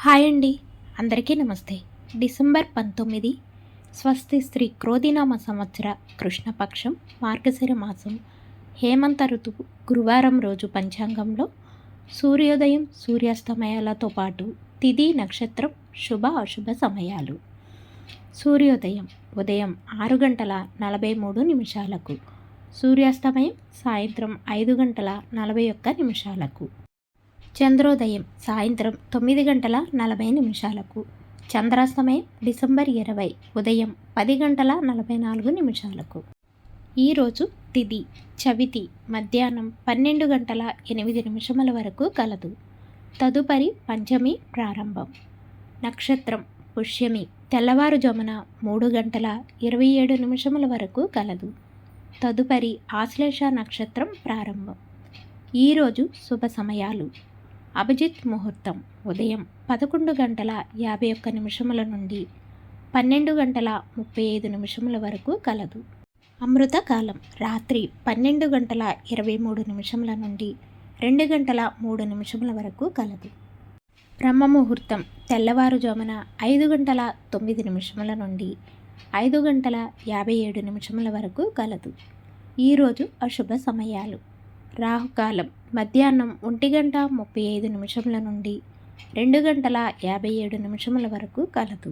Hi అండి, అందరికీ నమస్తే. డిసెంబర్ 19 స్వస్తి శ్రీ క్రోధినామ సంవత్సర కృష్ణపక్షం మార్గశిర మాసం హేమంత ఋతువు గురువారం రోజు పంచాంగంలో సూర్యోదయం సూర్యాస్తమయాలతో పాటు తిథి నక్షత్రం శుభ అశుభ సమయాలు. సూర్యోదయం ఉదయం 6:43 సూర్యాస్తమయం సాయంత్రం 5:41. చంద్రోదయం సాయంత్రం 9:40. చంద్రాస్తమయం డిసెంబర్ 20 ఉదయం 10:44. ఈరోజు తిథి చవితి మధ్యాహ్నం 12:08 వరకు కలదు. తదుపరి పంచమి ప్రారంభం. నక్షత్రం పుష్యమి తెల్లవారుజామున 3:27 వరకు కలదు. తదుపరి ఆశ్లేష నక్షత్రం ప్రారంభం. ఈరోజు శుభ సమయాలు. అభిజిత్ ముహూర్తం ఉదయం 11:51 నుండి 12:35 వరకు కలదు. అమృత కాలం రాత్రి 12:23 నుండి 2:03 వరకు కలదు. బ్రహ్మ ముహూర్తం తెల్లవారుజామున 5:09 నుండి 5:57 వరకు కలదు. ఈరోజు అశుభ సమయాలు. రాహుకాలం మధ్యాహ్నం 1:35 నుండి 2:57 వరకు కలదు.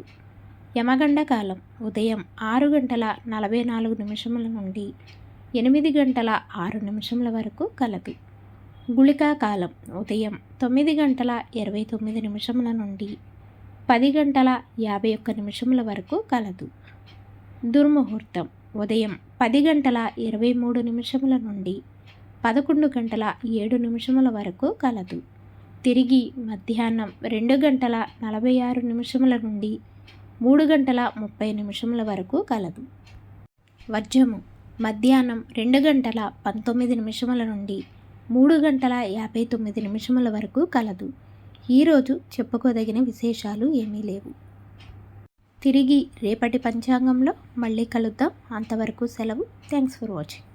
యమగండ కాలం ఉదయం 6:44 నుండి 8:06 వరకు కలదు. గుళికా కాలం ఉదయం 9:29 నుండి 10:51 వరకు కలదు. దుర్ముహూర్తం ఉదయం 10:23 నుండి 11:07 వరకు కలదు. తిరిగి మధ్యాహ్నం 2:46 నుండి 3:30 వరకు కలదు. వర్జము మధ్యాహ్నం 2:19 నుండి 3:59 వరకు కలదు. ఈరోజు చెప్పుకోదగిన విశేషాలు ఏమీ లేవు. తిరిగి రేపటి పంచాంగంలో మళ్ళీ కలుద్దాం. అంతవరకు సెలవు. Thanks for watching.